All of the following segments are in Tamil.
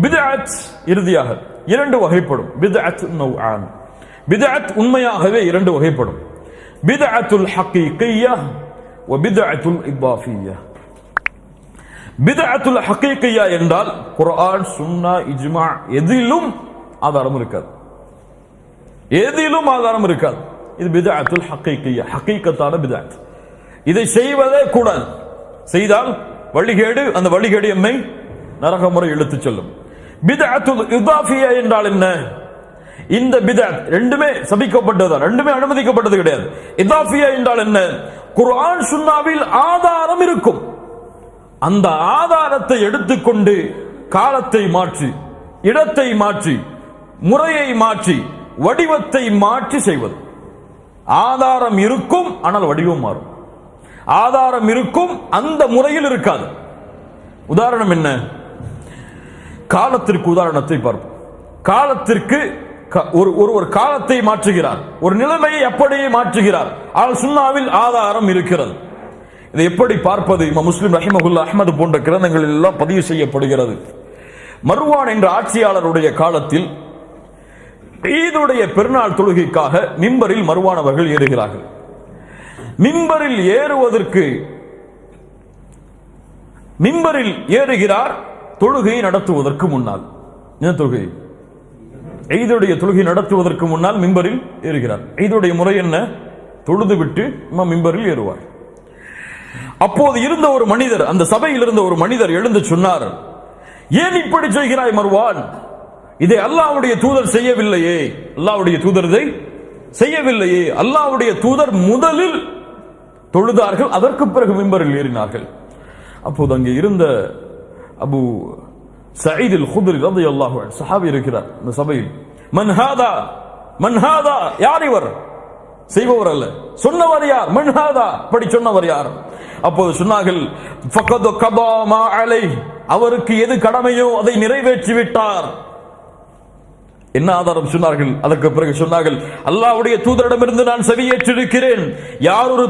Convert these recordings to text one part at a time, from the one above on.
பித்அத் இறுதியாக இரண்டு வகைப்படும். பித்அத் நௌஆன், பித்அத் உண்மையாகவே இரண்டு வகைப்படும். பித்அத்துல் ஹகீகிய்யா வ பித்அத்துல் இபாஃபிய்யா. பித்அத்துல் ஹகீகிய்யா என்றால் குர்ஆன், சுன்னா, இஜ்மா எதிலும் ஆதாரம் இருக்காது, எதிலும் ஆதாரம் இருக்காது. இது பித்அத்துல் ஹகீகிய்யா, ஹகீகத்தான பித்அத். இதை செய்வதே கூடாது, செய்தால் வழிகேடு, அந்த வழிகேடு எம்மை நரகமுறை இழுத்துச் செல்லும். பித்அத்துல் இதாஃபியா என்றால் என்ன? இந்த பித்அத் ரெண்டுமே சபிக்கப்பட்டது, ரெண்டுமே அனுமதிக்கப்பட்டது கிடையாது. இதாஃபியா என்றால் என்ன? குர்ஆன் சுன்னாவில் ஆதாரம் இருக்கும், அந்த ஆதாரத்தை எடுத்துக்கொண்டு காலத்தை மாற்றி, இடத்தை மாற்றி, முறையை மாற்றி, வடிவத்தை மாற்றி செய்வது. ஆதாரம் இருக்கும், ஆனால் வடிவம் மாறும். ஆதாரம் இருக்கும், அந்த முறையில் இருக்காது. உதாரணம் என்ன? காலத்திற்கு உதாரணத்தை பார்ப்போம். காலத்திற்கு ஒரு காலத்தை மாற்றுகிறார், ஒரு நிலைமையை அப்படியே மாற்றுகிறார், ஆனால் சுன்னாவில் ஆதாரம் இருக்கிறது. இதை எப்படி பார்ப்பது? இமாம் முஸ்லிம் ரஹிமஹுல்லாஹ், அஹ்மது போன்ற கிரந்தங்களில் எல்லாம் பதிவு செய்யப்படுகிறது. மர்வான் என்ற ஆட்சியாளருடைய காலத்தில் ஈதுடைய பெருநாள் தொழுகைக்காக மிம்பரில் மர்வான் அவர்கள் ஏறுகிறார்கள். மிம்பரில் ஏறுவதற்கு மிம்பரில் ஏறுகிறார் தொழுகையை நடத்துவதற்கு முன்னால். என்ன தொழுகை? ஈதுடைய தொழுகை நடத்துவதற்கு முன்னால் மிம்பரில் ஏறுகிறார். ஈதுடைய முறை என்ன? தொழுது விட்டு மிம்பரில் ஏறுவார். அப்போது இருந்த ஒரு மனிதர், அந்த சபையில் இருந்த ஒரு மனிதர் எழுந்து சொன்னார், ஏன் இப்படி செய்கிறாய் மர்வான்? இதை அல்லாஹ்வுடைய தூதர் செய்யவில்லையே, அல்லாஹ்வுடைய தூதர் இதை செய்யவில்லையே. அல்லாஹ்வுடைய தூதர் முதலில் தொழுதார்கள், அதற்கு பிறகு மிம்பரில் ஏறினார்கள். அப்போது அங்கே இருந்த அபு சயீத் அல் குத்ரி ரலியல்லாஹு அன்ஹு சஹாபி இருக்கிறார் இந்த சபையில். மன் ஹாதா, மன் ஹாதா, யார் இவர்? செய்பவர் அல்ல, சொன்னவர் யார்? மன் ஹாதா, அப்படி சொன்னவர் யார்? அப்போது சொன்னார்கள், ஃபகத் கதா மா அலைஹ், அவருக்கு எது கடமையோ அதை நிறைவேற்றி விட்டார். என்ன ஆதாரம் சொன்னார்கள்? அதற்கு பிறகு சொன்னார்கள், அல்லாஹ்வுடைய தூதரிடமிருந்து நான் செவியேற்றிருக்கிறேன், யார் ஒரு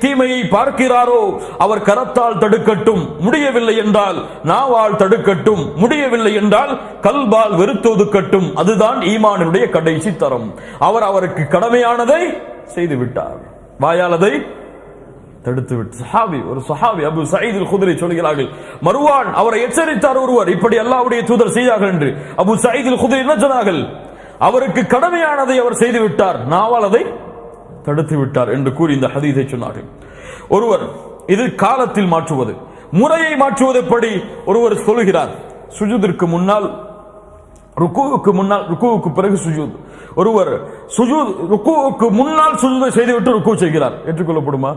தீமையை பார்க்கிறாரோ அவர் கரத்தால் தடுக்கட்டும், முடியவில்லை என்றால் நாவால் தடுக்கட்டும், முடியவில்லை என்றால் கல்பால் வெறுத்து ஒதுக்கட்டும், அதுதான் ஈமானுடைய கடைசி தரம். அவருக்கு கடமையானதை செய்து விட்டார், வாயாலதை தடுத்து விட்டு. சஹாபி, ஒரு சஹாபி அபு சயீத் அல் குத்ரி சொல்கிறார்கள், மர்வான் அவரை எச்சரித்தார் ஒருவர், இப்படி அல்லாஹ்வுடைய தூதர் செய்தார்கள் என்று. அபு சயீத் அல் குத்ரி என்ன சொன்னார்கள்? அவருக்கு கடமையானதை அவர் செய்து விட்டார், நாவால் அதை தடுத்து விட்டார் என்று கூறி இந்த ஹதீஸை சொன்னார்கள். ஒருவர், இது காலத்தில் மாற்றுவது, முறையை மாற்றுவது எப்படி? ஒருவர் சொல்கிறார், சுஜூதிற்கு முன்னால், ருக்குவுக்கு முன்னால், ருக்குவுக்கு பிறகு சுஜூத். ஒருவர் ருக்குவுக்கு முன்னால் சுஜூதை செய்துவிட்டு ருக்கு செய்கிறார், ஏற்றுக்கொள்ளப்படுமா?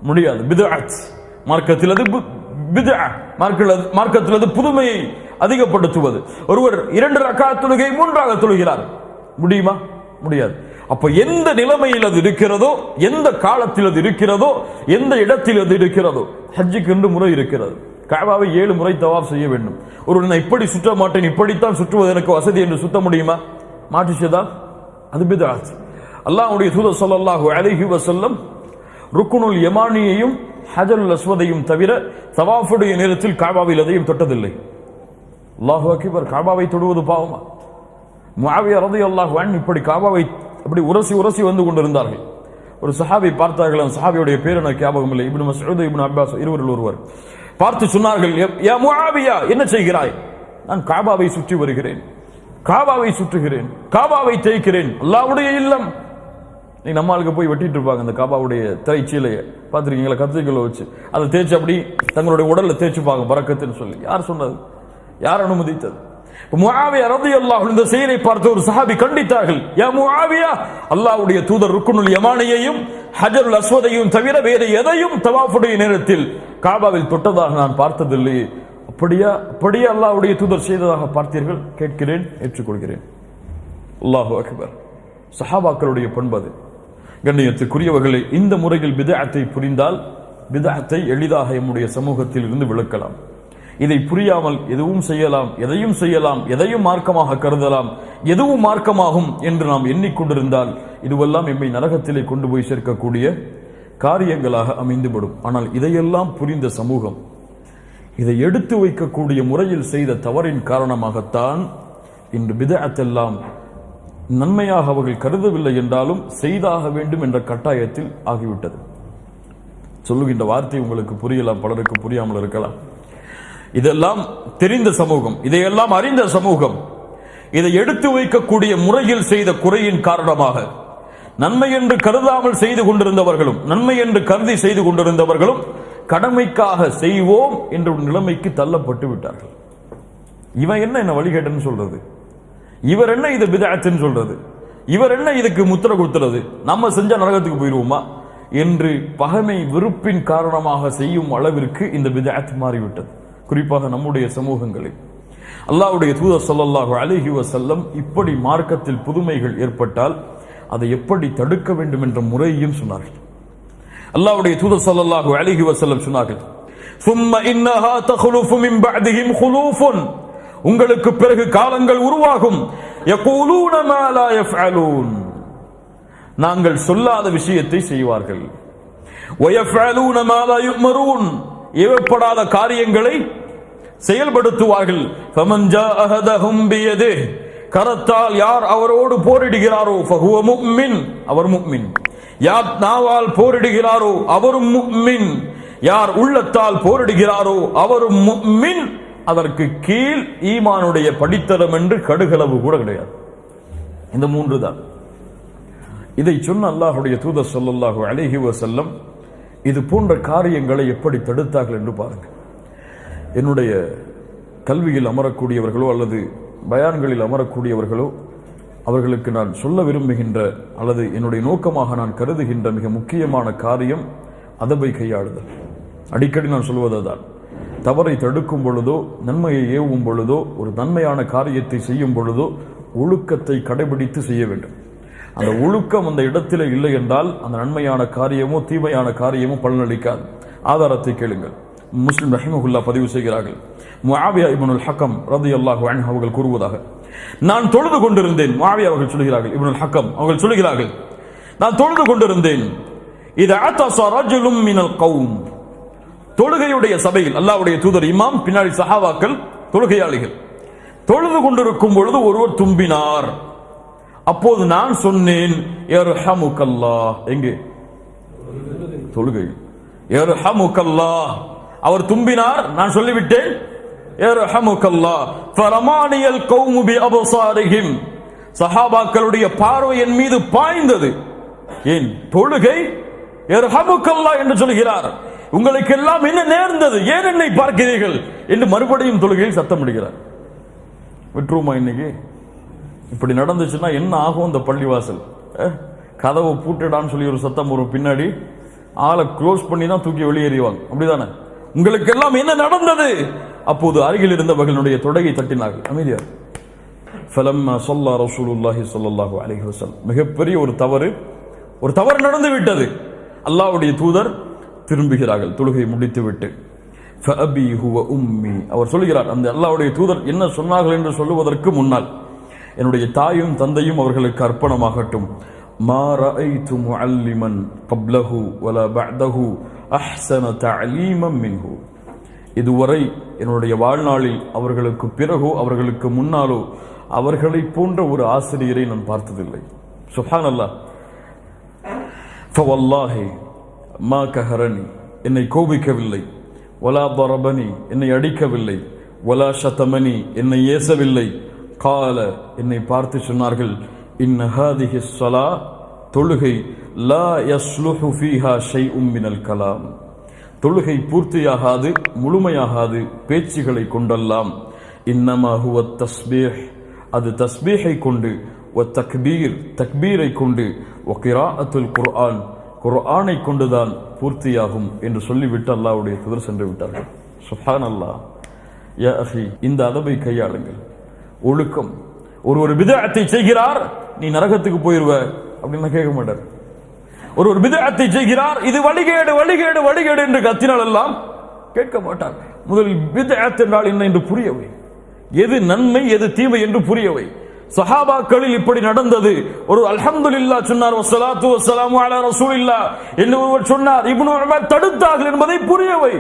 முடியாது. பித்அத், மார்க்கத்தில் அது பித்அ, மார்க்கத்தில் அது புதுமையை அதிகப்படுத்துவது. ஒருவர் 2 ரக்காத் தொழுகை 3ஆக தொழுகிறார், முடியுமா? முடியாது. அப்ப எந்த நிலைமையில் அது இருக்கிறதோ, எந்த காலத்தில் அது இருக்கிறதோ, எந்த இடத்தில் அது இருக்கிறதோ, ஹஜ்ஜுக்கு என்று முறை இருக்கிறது. கஅபாவை 7 முறை தவாப் செய்ய வேண்டும். ஒருவர் நான் இப்படி சுற்ற மாட்டேன், இப்படித்தான் சுற்றுவது எனக்கு வசதி என்று சுத்த முடியுமா? மாற்றிச்சதால் அது பித்அத். அல்லாஹ்வுடைய தூதர் ஸல்லல்லாஹு அலைஹி வஸல்லம் ருக்குனுல் யமானியையும் ஹஜருல் அஸ்வதையும் தவிர தவாஃபுடைய நேரத்தில் கஅபாவில் எதையும் தொட்டதில்லை. அல்லாஹு அக்பர். கஅபாவை தொடுவது பாவமா? முஆவியா ரலியல்லாஹு அன்ஹு இப்படி கஅபாவை அப்படி உரசி உரசி வந்து கொண்டிருந்தார்கள். ஒரு சஹாபி பார்த்தார்கள், அந்த சஹாபியுடைய பேர் எனக்கு ஞாபகம் இல்லை, இப்னு மஸ்ஊத், இப்னு அப்பாஸ், இருவரில் ஒருவர். பார்த்து சொன்னார்கள், யா முஆவியா, என்ன செய்கிறாய்? நான் கஅபாவை சுற்றி வருகிறேன், கஅபாவை சுற்றுகிறேன், கஅபாவை தேய்க்கிறேன், அல்லாஹ்வுடைய இல்லம். நீ நம்ம ஆளுக்கு போய் வெட்டிட்டு இருப்பாங்க அந்த கஅபாவுடைய திரைச்சீலையை, பார்த்துருக்கீங்களா? கத்திரிக்கோலை வச்சு அதை தேய்ச்சி அப்படி தங்களுடைய உடல்ல தேய்ச்சுப்பாங்க பரக்கத்துன்னு சொல்லி. யார் சொன்னது? யார் அனுமதித்தது? முஆவியா ரலியல்லாஹு அன்ஹு இந்த செயலை பார்த்து ஒரு சஹாபி கண்டித்தார்கள், யா முஆவியா, அல்லாஹ்வுடைய தூதர் ருக்குனுல் யமானியையும் ஹஜருல் அஸ்வதையும் தவிர வேறு எதையும் தவாஃபுடைய நேரத்தில் கஅபாவில் தொட்டதாக நான் பார்த்ததில்லை. அப்படியா அல்லாஹ்வுடைய தூதர் செய்ததாக பார்த்தீர்கள்? கேட்கிறேன், ஏற்றுக்கொள்கிறேன். அல்லாஹு அக்பர். சஹாபாக்களுடைய பண்பது. கண்ணியத்துக்குரியவர்களே, இந்த முறையில் பித்அத்தை புரிந்தால் பித்அத்தை எளிதாக நம்முடைய சமூகத்தில் இருந்து விளக்கலாம். இதை புரியாமல் எதுவும் செய்யலாம், எதையும் செய்யலாம், எதையும் மார்க்கமாக கருதலாம், எதுவும் மார்க்கமாகும் என்று நாம் எண்ணிக்கொண்டிருந்தால் இதுவெல்லாம் எம்மை நரகத்திலே கொண்டு போய் சேர்க்கக்கூடிய காரியங்களாக அமைந்துவிடும். ஆனால் இதையெல்லாம் புரிந்த சமூகம், இதை எடுத்து வைக்கக்கூடிய முறையில் செய்த தவறின் காரணமாகத்தான் இன்று பிதஅத் எல்லாம் நன்மையாக அவர்கள் கருதவில்லை என்றாலும் செய்தாக வேண்டும் என்ற கட்டாயத்தில் ஆகிவிட்டது. சொல்லுகின்ற வார்த்தை உங்களுக்கு புரியலாம், பலருக்கு புரியாமல் இருக்கலாம். இதெல்லாம் தெரிந்த சமூகம், இதையெல்லாம் அறிந்த சமூகம், இதை எடுத்து வைக்கக்கூடிய முறையில் செய்த குறையின் காரணமாக நன்மை என்று கருதாமல் செய்து கொண்டிருந்தவர்களும் நன்மை என்று கருதி செய்து கொண்டிருந்தவர்களும் கடமைக்காக செய்வோம் என்ற ஒரு நிலைமைக்கு தள்ளப்பட்டு விட்டார்கள். இவன் என்ன வழிகேட்டன்னு சொல்றது, இவர் என்ன இது பிதஅத்னு சொல்றது, இவர் என்ன இதுக்கு முத்திர கொடுத்துறது, நம்ம செஞ்ச நரகத்துக்கு போயிருவோமா என்று பகைமை வெறுப்பின் காரணமாக செய்யும் அளவிற்கு இந்த பிதஅத் மாறிவிட்டது. குறிப்பாக நம்முடைய சமூகங்களில் அல்லாஹ்வுடைய தூதர் ஸல்லல்லாஹு அலைஹி வஸல்லம் இப்படி மார்க்கத்தில் புதுமைகள் ஏற்பட்டால் அதை எப்படி தடுக்க வேண்டும் என்ற முறையையும் சொன்னார்கள். அல்லாஹ்வுடைய தூதர் ஸல்லல்லாஹு அலைஹி வஸல்லம் சொன்னார்கள், ثم انها تخلف من بعدهم خلوف, உங்களுக்கு பிறகு காலங்கள் உருவாகும், يقولون ما لا يفعلون, நாங்கள் சொல்லாத விஷயத்தை செய்வார்கள், ويفعلون ما لا يؤمرون, ஏவப்படாத காரியங்களை செயல்படுத்துவார்கள். فمن جاهدهم بيده, கரத்தால் யார் அவரோடு போரிடுகிறாரோ فهو مؤمن, அவர் முஃமின். யார் நாவால் போரிடுகிறாரோ அவரும் முஃமின், யார் உள்ளத்தால் போரிடுகிறாரோ அவரும் முஃமின். அதற்கு கீழ் ஈமானுடைய படித்தரம் என்று கடுகளவு கூட கிடையாது. இந்த மூன்று தான். இதை சொன்ன அல்லாஹ்வுடைய தூதர் ஸல்லல்லாஹு அலைஹி வஸல்லம் இது போன்ற காரியங்களை எப்படி தடுத்தார்கள் என்று பாருங்கள். என்னுடைய கல்வியில் அமரக்கூடியவர்களோ அல்லது பயான்களில் அமரக்கூடியவர்களோ அவர்களுக்கு நான் சொல்ல விரும்புகின்ற அல்லது என்னுடைய நோக்கமாக நான் கருதுகின்ற மிக முக்கியமான காரியம் அதபை கையாளுதல். அடிக்கடி நான் சொல்வதுதான், தவறை தடுக்கும் பொழுதோ நன்மையை ஏவும் பொழுதோ ஒரு நன்மையான காரியத்தை செய்யும் பொழுதோ ஒழுக்கத்தை கடைபிடித்து செய்ய வேண்டும். அந்த ஒழுக்கம் அந்த இடத்திலே இல்லை என்றால் அந்த நன்மையான காரியமோ தீமையான காரியமோ பலனளிக்காது. ஆதாரத்தை கேளுங்கள். முஸ்லிம் ரஹிமஹுல்லாஹ் பதிவு செய்கிறார்கள், முஆவியா இப்னுல் ஹக்கம் ரலியல்லாஹு அன்ஹு அவர்கள் கூறுவதாக, நான் தொழுது கொண்டிருந்தேன். முஆவியா அவர்கள் சொல்கிறார்கள், இப்னுல் ஹக்கம் அவர்கள் சொல்கிறார்கள், நான் தொழுது கொண்டிருந்தேன். இத அத்தஸ ரஜுலும் மினல் கௌம், தொழுகையுடைய சபையில் அல்லாஹ்வுடைய தூதர் இமாம், பின்னாடி சஹாபாக்கள் தொழுகையாளிகள், தொழுது கொண்டிருக்கும் பொழுது ஒருவர் தும்பினார். அப்போது நான் சொன்னேன், யர்ஹமுக்கல்லாஹ். எங்கே? தொழுகை. யர்ஹமுக்கல்லாஹ், அவர் தும்பினார், நான் சொல்லிவிட்டேன் யர்ஹமுக்கல்லாஹ். ஃபரமானியல் கௌமு பி அப்சாரிஹிம், சஹாபாக்களுடைய பார்வை என் மீது பாய்ந்தது. ஏன்? தொழுகை யர்ஹமுக்கல்லாஹ் என்று சொல்கிறார், உங்களுக்கு எல்லாம் என்ன நேர்ந்தது, ஏன் என்னை பார்க்கிறீர்கள் என்று மறுபடியும் தொழுகையில் சத்தம் இடுகிறார். விட்டுருமா? இன்னைக்கு இப்படி நடந்துச்சுன்னா என்ன ஆகும்? இந்த பள்ளிவாசல் கதவை பூட்டிடான்னு சொல்லி ஒரு சத்தம் வரும், பின்னாடி ஆளை க்ளோஸ் பண்ணி தான் தூக்கி வெளியேறிவாங்க. அப்படிதானே? உங்களுக்கு எல்லாம் என்ன நடந்தது? அப்போது அருகில் இருந்தவர்களுடைய தொடையை தட்டினார்கள். அமைதியார். ஃபலம்மா ஸல்லா ரசூலுல்லாஹி ஸல்லல்லாஹு அலைஹி வஸல்லம், மிகப்பெரிய ஒரு தவறு நடந்து விட்டது. அல்லாஹ்வுடைய தூதர் திரும்புகிறார்கள் தொழுகை முடித்துவிட்டு. ஃபஅபி ஹுவ உம்மி, அவர் சொல்கிறார், அந்த அல்லாஹ்வுடைய தூதர் என்ன சொன்னார்கள் என்று சொல்லுவதற்கு முன்னால், என்னுடைய தாயும் தந்தையும் அவர்களுக்கு அர்ப்பணமாகட்டும். மா ரஅய்து முஅல்லிமன் கப்லஹு வலா பஅதஹு அஹ்ஸன தஅலீமன் மின்ஹு, இதுவரை என்னுடைய வாழ்நாளில் அவர்களுக்கு பிறகோ அவர்களுக்கு முன்னாலோ அவர்களை போன்ற ஒரு ஆசிரியரை நான் பார்த்ததில்லை. சுப்ஹானல்லாஹ். ஃபவல்லாஹி மா கஹரனி, என்னை கோபிக்கவில்லை, வலா தரபனி, என்னை அடிக்கவில்லை, வலா ஷதமனி, என்னை ஏசவில்லை. கால, என்னை பார்த்து சொன்னார்கள், இன் ஹாதிஹி ஸலா, தொழுகை, லா யஸ்லுஹு ஃபீஹா ஷைஉம் மினல் கலாம், தொழுகை பூர்த்தியாகாது, முழுமையாகாது பேச்சுகளை கொண்டெல்லாம். இன்னமா ஹுவ தஸ்பீஹ், அது தஸ்பீஹை கொண்டு, வ தக்பீர், தக்பீரை கொண்டு, வ கிராஅத்துல் குர்ஆன், குர்ஆனை கொண்டுதான் பூர்த்தியாகும் என்று சொல்லிவிட்டு அல்லாஹ்வுடைய தூதர் சென்று விட்டார்கள். சுப்ஹானல்லாஹ். யா அஹி, இந்த அதபை கையாளுங்கள். ஒழுக்கம். ஒரு பிதஅத்தை செய்கிறார், நீ நரகத்துக்கு போயிருவ அப்படின்னு கேட்க மாட்டார். ஒரு பிதஅத்தை செய்கிறார், இது வழிகேடு வழிகேடு வழிகேடு என்று கத்தினால் எல்லாம் கேட்க மாட்டார். முதலில் பிதஅத் என்றால் என்ன என்று புரியவை, எது நன்மை எது தீமை என்று புரியவை. சஹாபாக்களில் இப்படி நடந்தது. ஒரு அல்ஹம்துலில்லாஹ் சொன்னார், வஸ்ஸலாத்து வஸ்ஸலாமு அலா ரசூலில்லாஹ் என்று ஒருவர் சொன்னார், இப்னு உமர் தடுத்தார்கள் என்பதை புரியவை.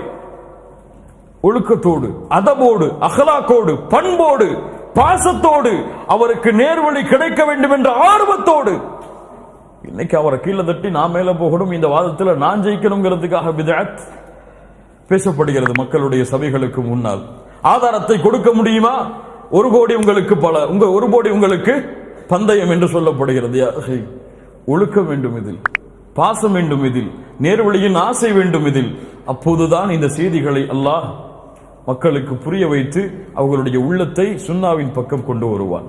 ஒழுக்கத்தோடு, அதபோடு, அகலாக்கோடு, பண்போடு, பாசத்தோடு, அவருக்கு நேர்வழி கிடைக்க வேண்டும் என்ற ஆர்வத்தோடு. இன்னைக்கு அவரை கீழே தட்டி நான் மேல போகணும், இந்த வாதத்தில் நான் ஜெயிக்கணுங்கிறதுக்காக பிதஅத் பேசப்படுகிறது மக்களுடைய சபைகளுக்கு முன்னால். ஆதாரத்தை கொடுக்க முடியுமா? 1 கோடி உங்களுக்கு 1 கோடி உங்களுக்கு பந்தயம் என்று சொல்லப்படுகிறது. ஒழுக்கம் வேண்டும் இதில், பாசம் வேண்டும் இதில், நேர்வழியின் ஆசை வேண்டும் இதில். அப்போதுதான் இந்த செய்திகளை அல்லாஹ் மக்களுக்கு புரிய வைத்து அவர்களுடைய உள்ளத்தை சுன்னாவின் பக்கம் கொண்டு வருவான்.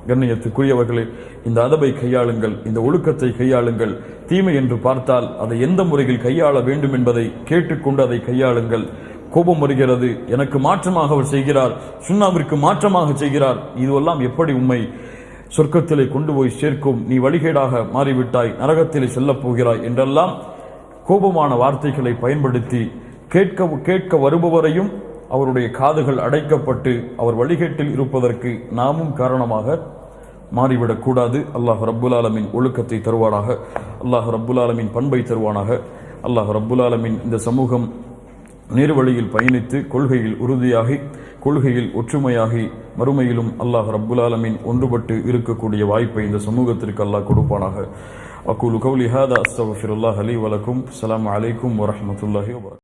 கண்ணியத்துக்குரியவர்களே, இந்த அதபை கையாளுங்கள், இந்த ஒழுக்கத்தை கையாளுங்கள். தீமை என்று பார்த்தால் அதை எந்த முறையில் கையாள வேண்டும் என்பதை கேட்டுக்கொண்டு அதை கையாளுங்கள். கோபம் வருகிறது, எனக்கு மாற்றமாக அவர் செய்கிறார், சுன்னாவிற்கு மாற்றமாக செய்கிறார், இதுவெல்லாம் எப்படி உம்மை சொர்க்கத்திலே கொண்டு போய் சேர்க்கும்? நீ வழிகேடாக மாறிவிட்டாய், நரகத்திலே செல்லப் போகிறாய் என்றெல்லாம் கோபமான வார்த்தைகளை பயன்படுத்தி கேட்க வருபவரையும் அவருடைய காதுகள் அடைக்கப்பட்டு அவர் வழிகேட்டில் இருப்பதற்கு நாமும் காரணமாக மாறிவிடக் கூடாது. அல்லாஹ் ரப்புல் ஆலமீன் ஒழுக்கத்தை தருவானாக, அல்லாஹ் ரப்புல் ஆலமீன் பண்பை தருவானாக. அல்லாஹ் ரப்புல் ஆலமீன் இந்த சமூகம் நேர்வழியில் பயணித்து கொள்கையில் உறுதியாகி கொள்கையில் ஒற்றுமையாகி மறுமையிலும் அல்லாஹ் ரப்புல் ஆலமீன் ஒன்றுபட்டு இருக்கக்கூடிய வாய்ப்பை இந்த சமூகத்திற்கு அல்லாஹ் கொடுப்பானாக. அகூலு கௌலி ஹாதா அஸ்தக்ஃபிருல்லாஹ் லீ வ லக்கும். அஸ்ஸலாமு அலைக்கும் வ ரஹ்மத்துல்லாஹி வ பரகாத்துஹு.